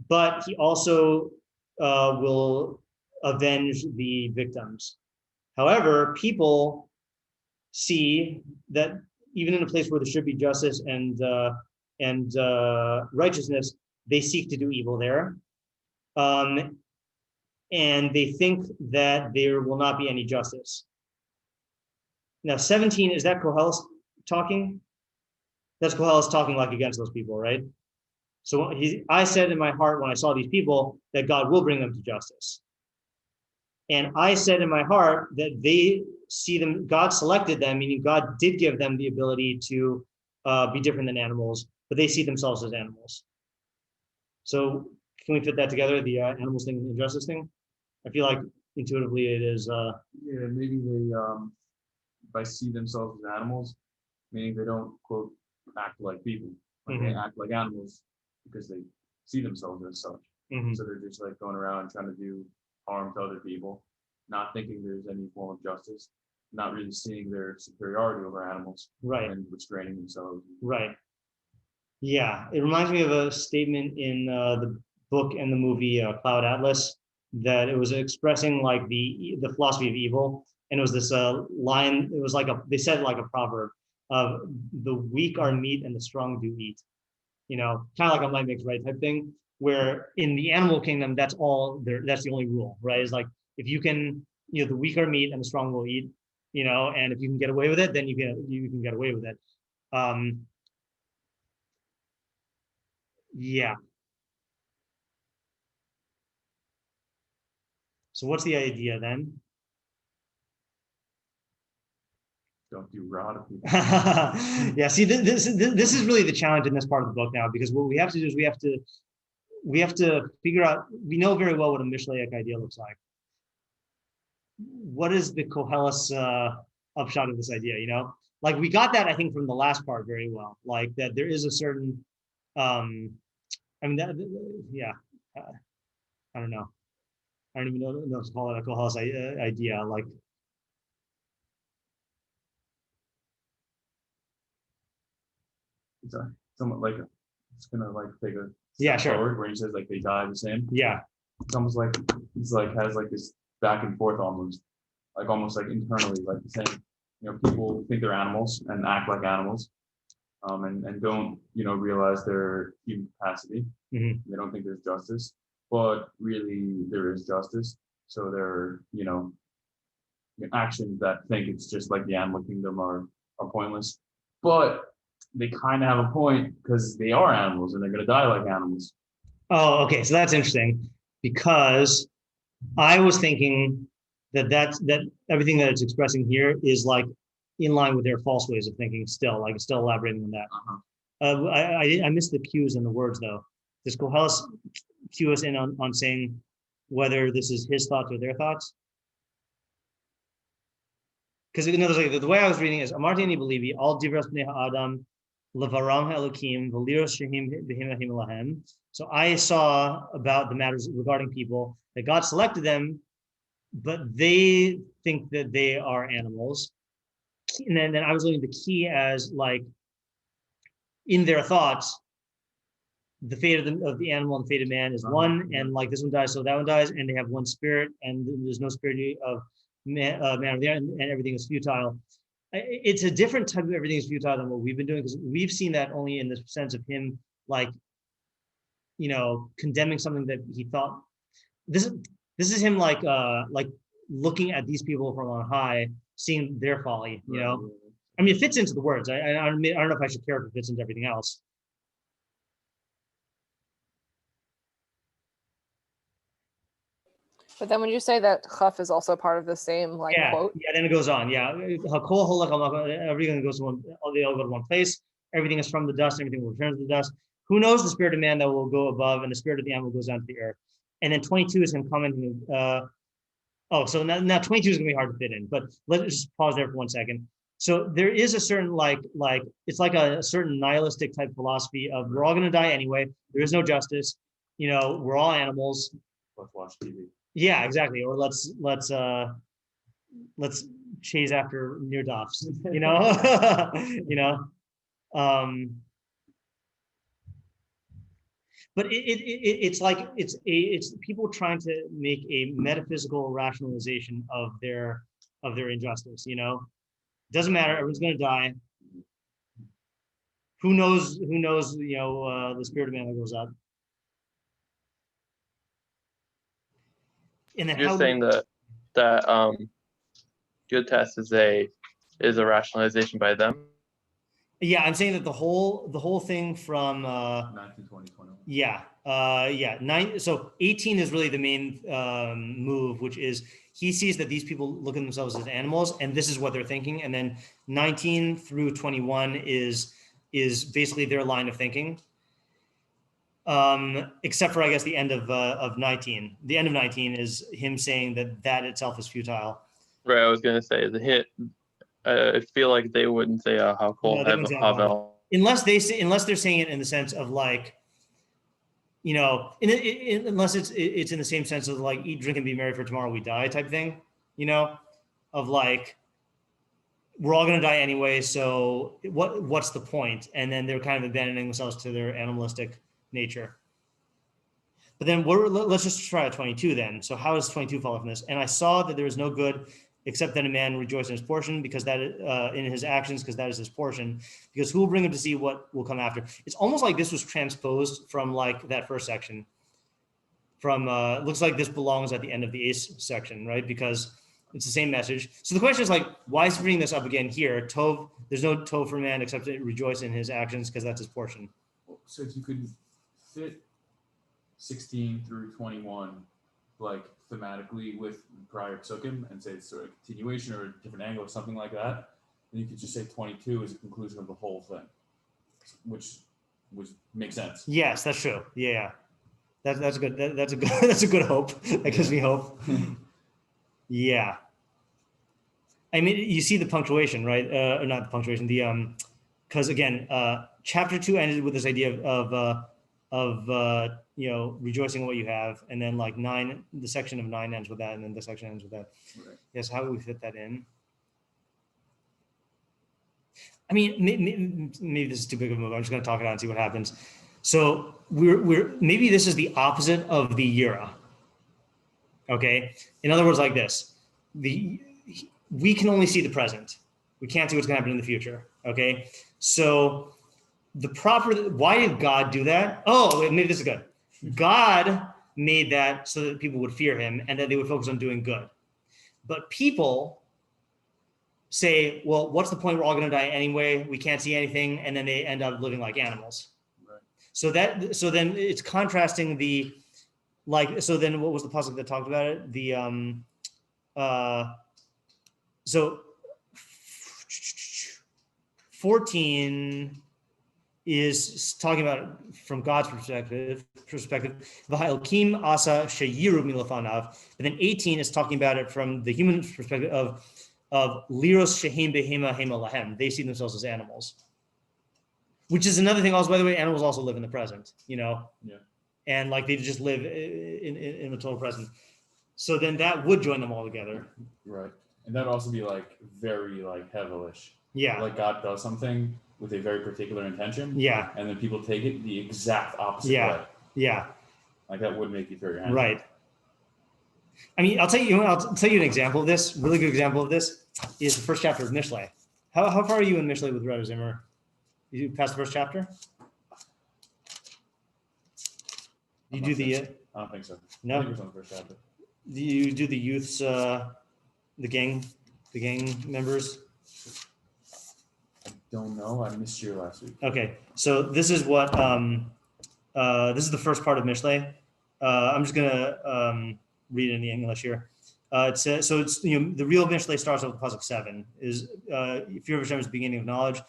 [SPEAKER 1] but he also will avenge the victims. However, people see that even in a place where there should be justice and righteousness, they seek to do evil there. And they think that there will not be any justice. Now, 17, is that Koheles talking? That's Koheles talking like against those people, right? So I said in my heart when I saw these people that God will bring them to justice. And I said in my heart that they see them, God selected them, meaning God did give them the ability to be different than animals, but they see themselves as animals. So can we fit that together, the animals thing and the injustice thing? I feel like intuitively it is.
[SPEAKER 3] Yeah, maybe they by see themselves as animals, meaning they don't quote act like people. Like they act like animals because they see themselves as such. So they're just like going around trying to do harm to other people, not thinking there's any form of justice, not really seeing their superiority over animals,
[SPEAKER 1] Right.
[SPEAKER 3] And restraining themselves.
[SPEAKER 1] Right. Yeah, it reminds me of a statement in the book and the movie Cloud Atlas that it was expressing like the philosophy of evil, and it was this line. It was like they said like a proverb of the weak are meat and the strong do eat. You know, kind of like a might makes right type thing. Where in the animal kingdom, that's all there. That's the only rule, right? Is like if you can, the weak are meat and the strong will eat. And if you can get away with it, then you can get away with it. Yeah. So what's the idea then?
[SPEAKER 3] Don't do raw to people.
[SPEAKER 1] Yeah. See, this is really the challenge in this part of the book now, because what we have to do is we have to figure out. We know very well what a Mishlaic idea looks like. What is the Koheles upshot of this idea? Like we got that I think from the last part very well. Like that there is a certain, I mean, yeah. I don't know. I don't even know to call it a Koheles idea. Like.
[SPEAKER 3] It's somewhat like it's gonna like take a
[SPEAKER 1] Yeah,
[SPEAKER 3] step
[SPEAKER 1] sure.
[SPEAKER 3] forward where he says like they die the same.
[SPEAKER 1] Yeah.
[SPEAKER 3] It's almost like it's like has like this back and forth almost like internally like the same. People think they're animals and act like animals, and don't realize their human capacity. They don't think there's justice, but really there is justice. So there are actions that think it's just like the animal kingdom are pointless, but they kind of have a point because they are animals and they're going to die like animals.
[SPEAKER 1] Oh, okay. So that's interesting, because I was thinking that everything that it's expressing here is like in line with their false ways of thinking. Still, like it's still elaborating on that. I missed the cues and the words though. Does Koheles cue us in on saying whether this is his thoughts or their thoughts? Because like the way I was reading is Amarti ani believe all divras bnei ha'adam levaram ha'elokim v'liros shehim b'him lahem. So I saw about the matters regarding people that God selected them, but they think that they are animals. And then I was looking at the key as like in their thoughts, the fate of the animal and the fate of man is one, and like this one dies, so that one dies, and they have one spirit, and there's no spirit of man over there, and everything is futile. It's a different type of everything is futile than what we've been doing, because we've seen that only in the sense of him like condemning something that he thought this is him like looking at these people from on high, seeing their folly. I mean, it fits into the words. I don't know if I should care if it fits into everything else.
[SPEAKER 4] But then when you say that Chaf is also part of the same quote.
[SPEAKER 1] Yeah, then it goes on. Yeah. Everything goes to one, they all go to one place. Everything is from the dust, everything will return to the dust. Who knows the spirit of man that will go above, and the spirit of the animal goes down to the earth. And then 22 is him commenting, Oh, so now 22 is gonna be hard to fit in, but let's just pause there for 1 second. So there is a certain like it's like a certain nihilistic type philosophy of we're all gonna die anyway. There is no justice. We're all animals.
[SPEAKER 3] Let's watch TV.
[SPEAKER 1] Yeah, exactly. Or let's chase after near doffs. Um, but it's like it's people trying to make a metaphysical rationalization of their injustice. Doesn't matter, everyone's going to die. Who knows the spirit of man that goes up. And then
[SPEAKER 5] You're saying that good test is a rationalization by them.
[SPEAKER 1] Yeah, I'm saying that the whole thing from
[SPEAKER 3] 19, 20, 21.
[SPEAKER 1] Yeah, so 18 is really the main move, which is he sees that these people look at themselves as animals, and this is what they're thinking. And then 19 through 21 is basically their line of thinking, except for I guess the end of 19. The end of 19 is him saying that itself is futile.
[SPEAKER 5] Right, I was gonna say the hit. I feel like they wouldn't say how cool Havel.
[SPEAKER 1] Unless they're saying it in the sense of like, unless it's in the same sense of like eat, drink, and be merry, for tomorrow we die type thing, of like we're all gonna die anyway, so what's the point? And then they're kind of abandoning themselves to their animalistic nature. But then let's just try a 22 then. So how does 22 follow from this? And I saw that there is no good except that a man rejoice in his portion, because that in his actions, because that is his portion. Because who will bring him to see what will come after? It's almost like this was transposed from like that first section. From looks like this belongs at the end of the ace section, right? Because it's the same message. So the question is like, why is he bringing this up again here? Tov, there's no tov for man except to rejoice in his actions, because that's his portion.
[SPEAKER 3] So if you could fit 16 through 21, like thematically with prior psukim, and say it's sort of a continuation or a different angle or something like that, then you could just say 22 is a conclusion of the whole thing, which makes sense.
[SPEAKER 1] Yes, that's true. Yeah, that's good. That's a good hope. That gives me hope. Yeah. I mean, you see the punctuation, right? Or not the punctuation. The because again, chapter 2 ended with this idea of rejoicing in what you have, and then like 9, the section of 9 ends with that, and then the section ends with that.
[SPEAKER 3] Right.
[SPEAKER 1] Yes, how do we fit that in? I mean, maybe this is too big of a move. I'm just going to talk it out and see what happens. So we're maybe this is the opposite of the yira. Okay, in other words, like this: we can only see the present. We can't see what's going to happen in the future. Okay, so why did God do that? Oh, maybe this is good. God made that so that people would fear him and that they would focus on doing good. But people say, well, what's the point? We're all going to die anyway. We can't see anything. And then they end up living like animals.
[SPEAKER 3] Right.
[SPEAKER 1] So then it's contrasting so then what was the pasuk that talked about it? So 14 is talking about it from God's perspective. V'ha'elkim asa shiur milafanav. But then 18 is talking about it from the human perspective of liros shehem behema hema lahem. They see themselves as animals, which is another thing. Also, by the way, animals also live in the present.
[SPEAKER 3] Yeah.
[SPEAKER 1] And like they just live in the total present. So then that would join them all together.
[SPEAKER 3] Right, and that'd also be like very like Hevelish.
[SPEAKER 1] Yeah.
[SPEAKER 3] Like God does something with a very particular intention.
[SPEAKER 1] Yeah.
[SPEAKER 3] And then people take it the exact opposite way.
[SPEAKER 1] Yeah.
[SPEAKER 3] Like that would make you throw your hands.
[SPEAKER 1] Right. I mean, I'll tell you an example of this. Really good example of this is the first chapter of Mishlei. How far are you in Mishlei with Rebbe Zimmer? You passed the first chapter? You do the?
[SPEAKER 3] I don't think so.
[SPEAKER 1] No.
[SPEAKER 3] I think it was on the first chapter.
[SPEAKER 1] Do you do the youths? The gang members?
[SPEAKER 3] I don't know. I missed you last week.
[SPEAKER 1] Okay, so this is what this is the first part of Mishlei. I'm just gonna read it in the English here. It says, so it's the real Mishlei starts off with pasuk 7. Is fear of Hashem is the beginning of knowledge.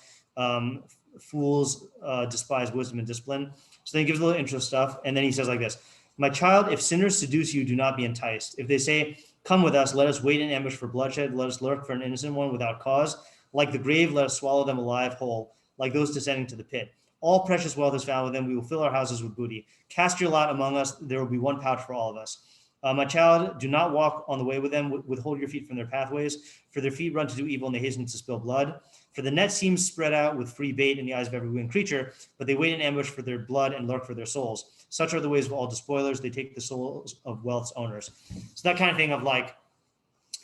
[SPEAKER 1] Fools despise wisdom and discipline. So then he gives a little intro stuff, and then he says like this: "My child, if sinners seduce you, do not be enticed. If they say, Come with us, let us wait in ambush for bloodshed, let us lurk for an innocent one without cause. Like the grave, let us swallow them alive whole, like those descending to the pit. All precious wealth is found with them, we will fill our houses with booty. Cast your lot among us, there will be one pouch for all of us. My child, do not walk on the way with them, withhold your feet from their pathways, for their feet run to do evil and they hasten to spill blood. For the net seems spread out with free bait in the eyes of every winged creature, but they wait in ambush for their blood and lurk for their souls. Such are the ways of all despoilers, they take the souls of wealth's owners. So that kind of thing of like,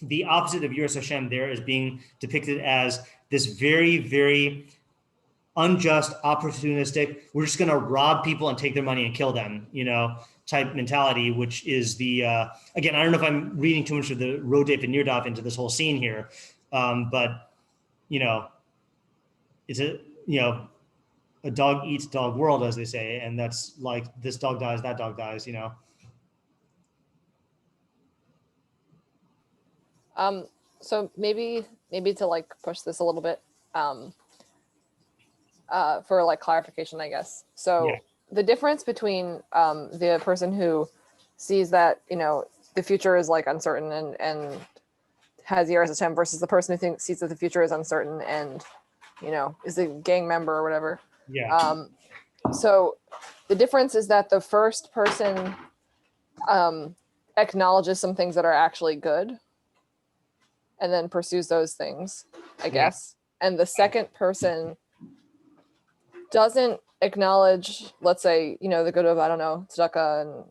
[SPEAKER 1] the opposite of Yiras Hashem there is being depicted as this very, very unjust, opportunistic, we're just going to rob people and take their money and kill them, type mentality, which is the, again, I don't know if I'm reading too much of the Rodep and Nirdaf into this whole scene here, but, it's a dog eats dog world, as they say, and that's like this dog dies, that dog dies,
[SPEAKER 4] So maybe to like push this a little bit, for like clarification, I guess. So
[SPEAKER 1] Yeah.
[SPEAKER 4] the difference between the person who sees that, the future is like uncertain and has Yiras Hashem versus the person who sees that the future is uncertain and, is a gang member or whatever.
[SPEAKER 1] Yeah.
[SPEAKER 4] So the difference is that the first person acknowledges some things that are actually good and then pursues those things, I guess. And the second person doesn't acknowledge, let's say, the good of, I don't know, tzedakah and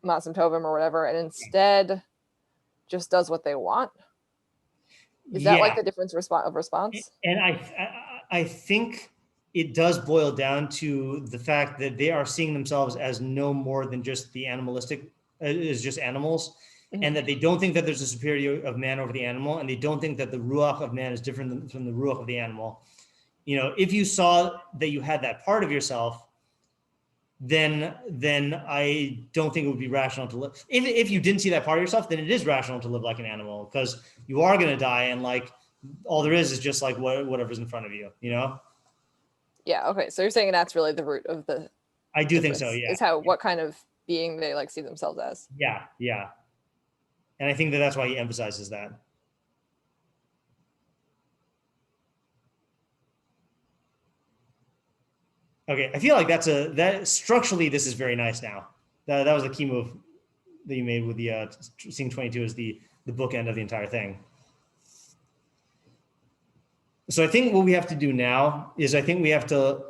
[SPEAKER 4] masim tovim or whatever, and instead just does what they want. Is that like the difference of response?
[SPEAKER 1] And I think it does boil down to the fact that they are seeing themselves as no more than just the animalistic, as just animals, and that they don't think that there's a superiority of man over the animal, and they don't think that the ruach of man is different from the ruach of the animal. If you saw that you had that part of yourself, then I don't think it would be rational to live. If you didn't see that part of yourself, then it is rational to live like an animal, because you are going to die, and like all there is just like whatever's in front of you.
[SPEAKER 4] Yeah. Okay. So you're saying that's really the root of the.
[SPEAKER 1] I do think so. Yeah.
[SPEAKER 4] Is what kind of being they like see themselves as.
[SPEAKER 1] Yeah. Yeah. And I think that's why he emphasizes that. Okay, I feel like that structurally this is very nice now. That was a key move that you made with the seeing 22 as the bookend of the entire thing. So I think what we have to do now is I think we have to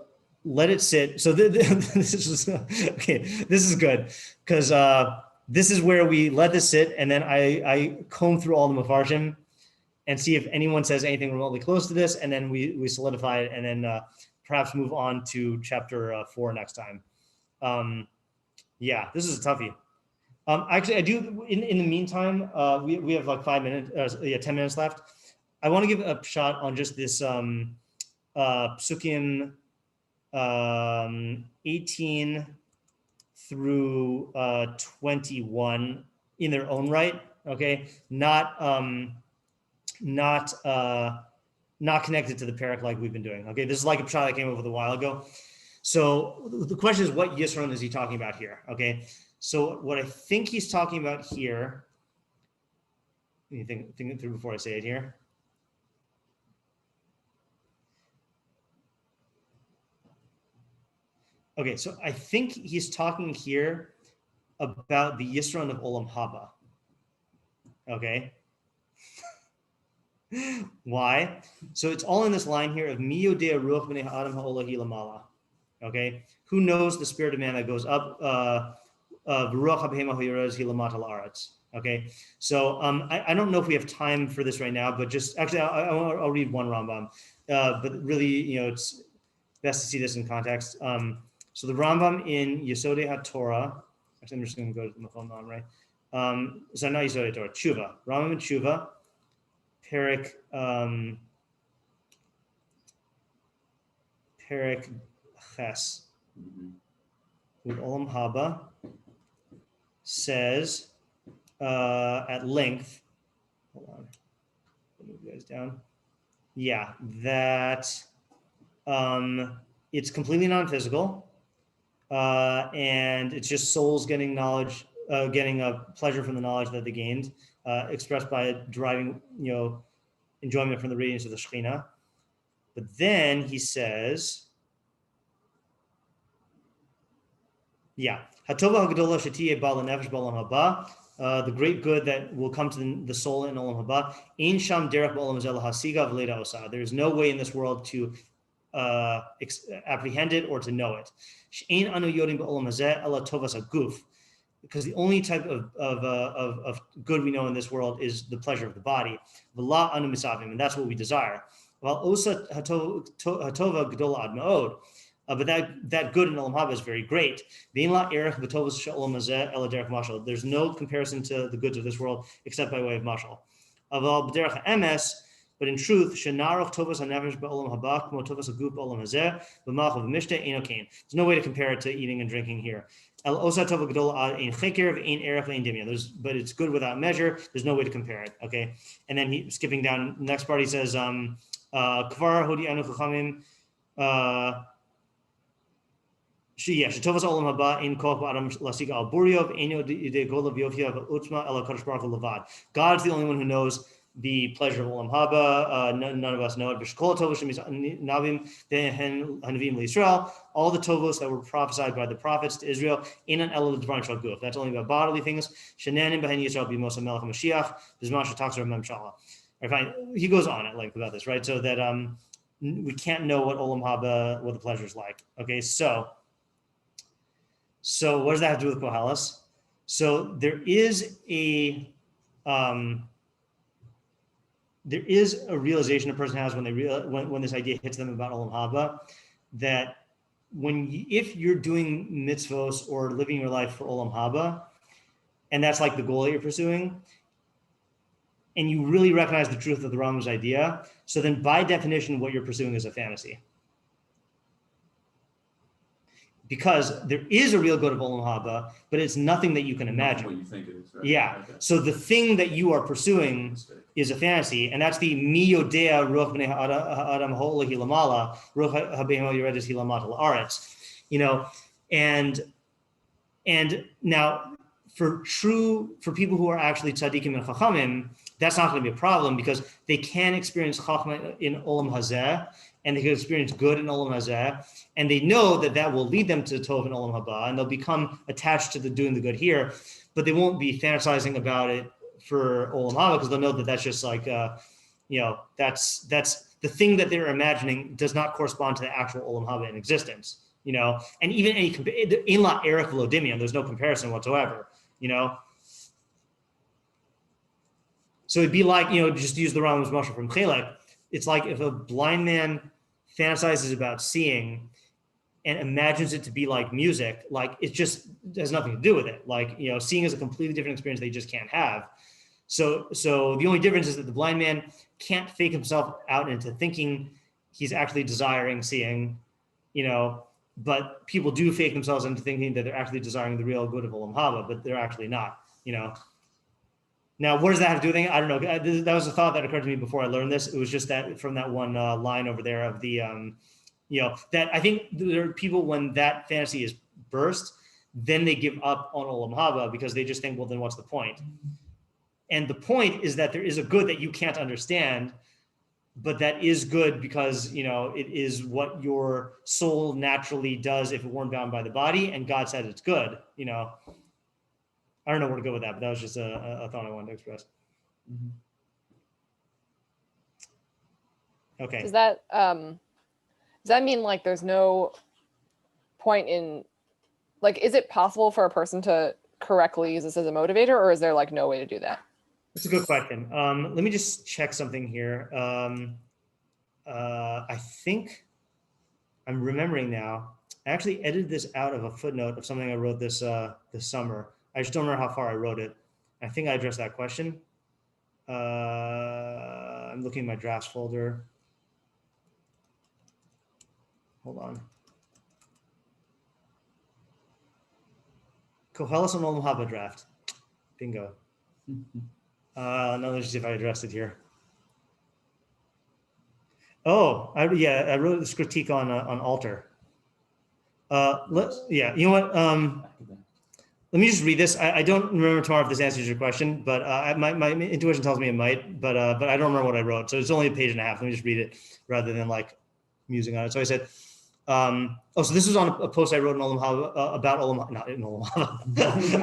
[SPEAKER 1] let it sit. So this is okay. This is good because this is where we let this sit, and then I comb through all the mafarshim and see if anyone says anything remotely close to this, and then we solidify it, and then perhaps move on to chapter 4 next time. Yeah, this is a toughie. Actually, I do. In the meantime, we have like 5 minutes, 10 minutes left. I want to give a shot on just this psukim 18 through 21 in their own right. Okay, not connected to the parak like we've been doing. Okay, this is like a shot that came up with a while ago. So the question is, what Yisron is he talking about here? Okay, so what I think he's talking about here. Let me think it through before I say it here. Okay, so I think he's talking here about the Yisron of Olam Haba. Okay. Why? So it's all in this line here of Mi yodea ruach b'nei ha'adam ha'olahi lamala. Okay, who knows the spirit of man that goes up? V'ruach ha'behema ha'yorez hi lamata la'aretz. Okay, so I don't know if we have time for this right now, but just actually I'll read one Rambam. But really, it's best to see this in context. So the Rambam in Yesodei HaTorah, actually I'm just going to go to the phone now, right? So not Yesodei HaTorah, Tshuva. Rambam in Tshuva, Perek Ches, with Olam Haba, says at length, hold on, move you guys down. Yeah, that it's completely non-physical, and it's just souls getting knowledge, getting a pleasure from the knowledge that they gained. expressed by deriving, enjoyment from the radiance of the Shekhinah. But then he says, Hatova Hagdola Shetiye Bala Nefesh B'Olam Haba, the great good that will come to the soul in Olam Haba. Ein Sham Derech B'Olam Hazeh Lahasiga V'Leida Osa. There is no way in this world to apprehend it or to know it. She'ein Anu Yodim B'Olam Hazeh Ela Tovas HaGuf. Because the only type of good we know in this world is the pleasure of the body. V'la anu misavim, and that's what we desire. But that good in Olam Haba is very great. There's no comparison to the goods of this world except by way of mashal. But in truth, there's no way to compare it to eating and drinking here. But it's good without measure. There's no way to compare it. Okay, and then he skipping down. Next part he says, "Kvar hodi anu chachamim." Shetovas olam haba in koch adam lasiga al buriov eno de golav yofia utma ela kadosh baruch hu levad. God's the only one who knows the pleasure of Olam Haba. None of us know it. All the tovos that were prophesied by the prophets to Israel, that's only about bodily things. He goes on at length about this, right? So that we can't know what Olam Haba, what the pleasure is like. Okay, so what does that have to do with Koheles? So there is a realization a person has when they when this idea hits them about Olam Haba, that if you're doing mitzvos or living your life for Olam Haba, and that's like the goal that you're pursuing, and you really recognize the truth of the Rambam's idea, so then by definition, what you're pursuing is a fantasy. Because there is a real good of Olam Haba, but it's nothing that you can imagine.
[SPEAKER 3] What you think it is, right?
[SPEAKER 1] Yeah.
[SPEAKER 3] Okay.
[SPEAKER 1] So the thing that you are pursuing is a fantasy, and that's the mi yodea ruach bnei ha'adam ha'olahi lamala ruach ha'behem yoredes hi lamata la'aretz. And now for people who are actually tzaddikim and chachamim, that's not going to be a problem because they can experience chachma in Olam Hazeh, and they can experience good in Olam Hazeh, and they know that will lead them to Tov and Olam Haba, and they'll become attached to doing the good here, but they won't be fantasizing about it for Olam Haba because they'll know that that's just like, that's the thing that they're imagining does not correspond to the actual Olam Haba in existence, and even in la erech v'lo there's no comparison whatsoever, So it'd be like, just use the Rambam's mashal from Chelek. It's like if a blind man fantasizes about seeing and imagines it to be like music, like it just has nothing to do with it. Like, seeing is a completely different experience they just can't have. So the only difference is that the blind man can't fake himself out into thinking he's actually desiring seeing, but people do fake themselves into thinking that they're actually desiring the real good of Olam Haba, but they're actually not, Now, what does that have to do with anything? I don't know. That was a thought that occurred to me before I learned this. It was just that from that one line over there of the, that I think there are people when that fantasy is burst, then they give up on Olam Haba because they just think, well, then what's the point? And the point is that there is a good that you can't understand, but that is good because, it is what your soul naturally does if it weren't bound by the body, and God said it's good, I don't know where to go with that, but that was just a thought I wanted to express.
[SPEAKER 3] Mhm.
[SPEAKER 1] Okay.
[SPEAKER 4] Does that mean like there's no point in, like, is it possible for a person to correctly use this as a motivator, or is there like no way to do that?
[SPEAKER 1] That's a good question. Let me just check something here. I think I'm remembering now. I actually edited this out of a footnote of something I wrote this summer. I just don't remember how far I wrote it. I think I addressed that question. I'm looking at my drafts folder. Hold on. Koheles and Olam Haba draft. Bingo. Now let's see if I addressed it here. Oh, I wrote this critique on altar. You know what? Let me just read this. I don't remember tomorrow if this answers your question, but my intuition tells me it might, but I don't remember what I wrote. So it's only a page and a half. Let me just read it rather than like musing on it. So I said, so this was on a post I wrote in Olam Haba about Olam, not in Olam Haba.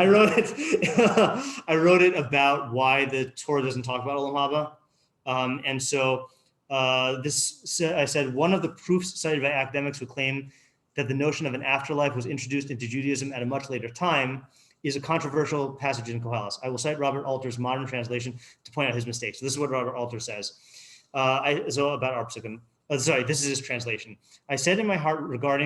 [SPEAKER 1] I wrote it about why the Torah doesn't talk about Olam Haba. And so I said, one of the proofs cited by academics who claim that the notion of an afterlife was introduced into Judaism at a much later time is a controversial passage in Koheles. I will cite Robert Alter's modern translation to point out his mistakes. So this is what Robert Alter says. So about our psukim. Sorry, this is his translation. I said in my heart in regard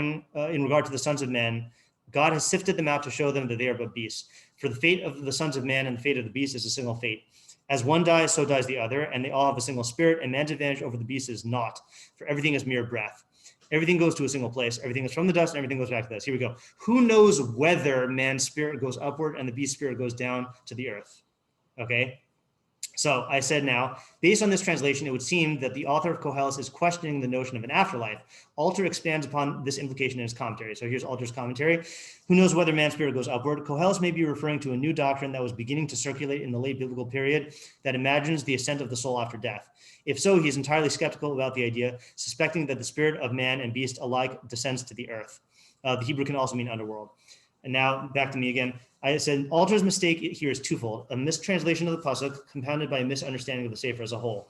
[SPEAKER 1] to the sons of men, God has sifted them out to show them that they are but beasts. For the fate of the sons of man and the fate of the beast is a single fate. As one dies, so dies the other, and they all have a single spirit, and man's advantage over the beast is naught, for everything is mere breath. Everything goes to a single place. Everything is from the dust, and everything goes back to dust. Here we go. Who knows whether man's spirit goes upward and the beast's spirit goes down to the earth? Okay. So I said now, based on this translation, it would seem that the author of Koheles is questioning the notion of an afterlife. Alter expands upon this implication in his commentary. So here's Alter's commentary. Who knows whether man's spirit goes upward? Koheles may be referring to a new doctrine that was beginning to circulate in the late biblical period that imagines the ascent of the soul after death. If so, he is entirely skeptical about the idea, suspecting that the spirit of man and beast alike descends to the earth. The Hebrew can also mean underworld. And now back to me again. I said Alter's mistake here is twofold: a mistranslation of the pasuk compounded by a misunderstanding of the Sefer as a whole.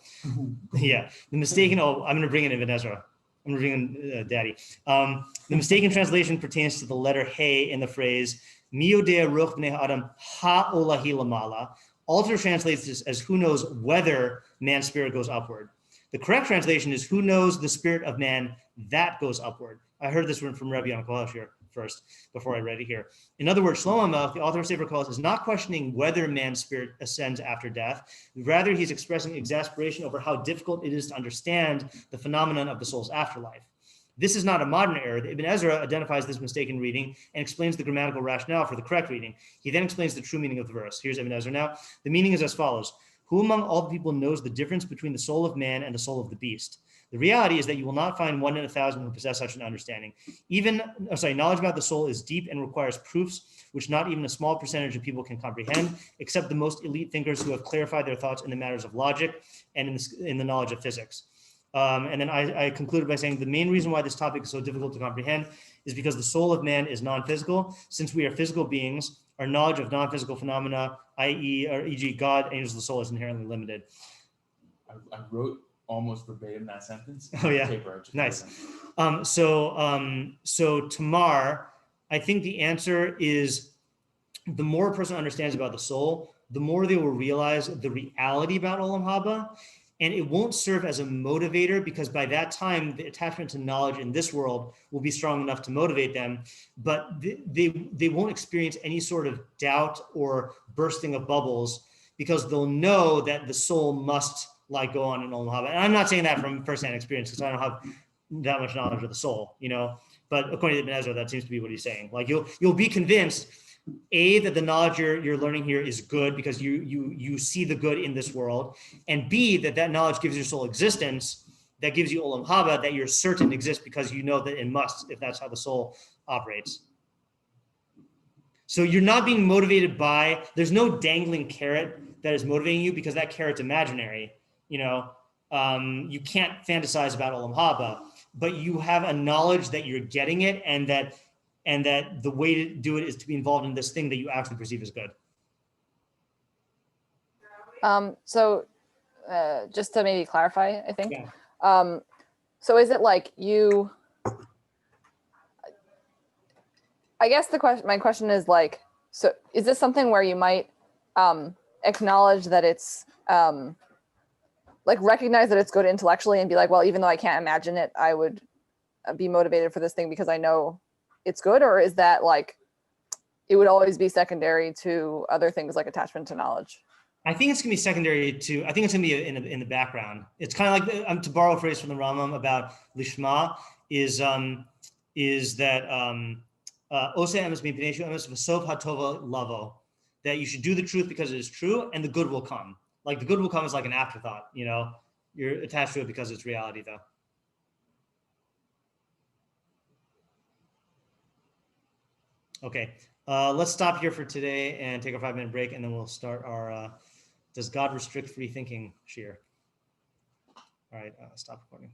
[SPEAKER 1] Yeah, the mistaken. Oh, I'm going to bring in Ibn Ezra. I'm going to bring in Daddy. The mistaken translation pertains to the letter Hey in the phrase Mi yodea ruach bnei adam ha'olahi lamala. Alter translates this as who knows whether man's spirit goes upward. The correct translation is who knows the spirit of man that goes upward. I heard this one from Rebbe on Koheles here first before I read it here. In other words, Shlomo Melech, the author of Sefer Koheles, is not questioning whether man's spirit ascends after death. Rather, he's expressing exasperation over how difficult it is to understand the phenomenon of the soul's afterlife. This is not a modern error. Ibn Ezra identifies this mistaken reading and explains the grammatical rationale for the correct reading. He then explains the true meaning of the verse. Here's Ibn Ezra now. The meaning is as follows. Who among all the people knows the difference between the soul of man and the soul of the beast? The reality is that you will not find 1 in 1,000 who possess such an understanding. Knowledge about the soul is deep and requires proofs which not even a small percentage of people can comprehend, except the most elite thinkers who have clarified their thoughts in the matters of logic and in the knowledge of physics. And then I concluded by saying the main reason why this topic is so difficult to comprehend is because the soul of man is non-physical. Since we are physical beings, our knowledge of non-physical phenomena, e.g. God, angels, the soul, is inherently limited.
[SPEAKER 3] I wrote almost verbatim that sentence.
[SPEAKER 1] Oh yeah,
[SPEAKER 3] Paper,
[SPEAKER 1] nice. So Tamar, I think the answer is the more a person understands about the soul, the more they will realize the reality about Olam Haba, and it won't serve as a motivator because by that time the attachment to knowledge in this world will be strong enough to motivate them, but they won't experience any sort of doubt or bursting of bubbles because they'll know that the soul must like go on in Olam Haba. And I'm not saying that from firsthand experience because I don't have that much knowledge of the soul, but according to Ibn Ezra, that seems to be what he's saying. Like you'll be convinced, A, that the knowledge you're learning here is good because you see the good in this world, and B, that knowledge gives your soul existence, that gives you Olam Haba that you're certain exists because you know that it must, if that's how the soul operates. So you're not being motivated by, there's no dangling carrot that is motivating you because that carrot's imaginary. You can't fantasize about Olam Haba, but you have a knowledge that you're getting it and that the way to do it is to be involved in this thing that you actually perceive as good.
[SPEAKER 4] So just to maybe clarify, I think.
[SPEAKER 1] Yeah.
[SPEAKER 4] So is it like I guess my question is like, so is this something where you might acknowledge that it's like recognize that it's good intellectually and be like, well, even though I can't imagine it, I would be motivated for this thing because I know it's good? Or is that like, it would always be secondary to other things like attachment to knowledge?
[SPEAKER 1] I think it's gonna be secondary to, I think it's gonna be in the background. It's kind of like, to borrow a phrase from the Rambam about lishma is that Ose emes mipnei shu emes v'sov hatova lavo, that you should do the truth because it is true and the good will come. Like the good will come is like an afterthought, you're attached to it because it's reality though. Okay, let's stop here for today and take a 5-minute break, and then we'll start our does God restrict free thinking shiur. All right, stop recording.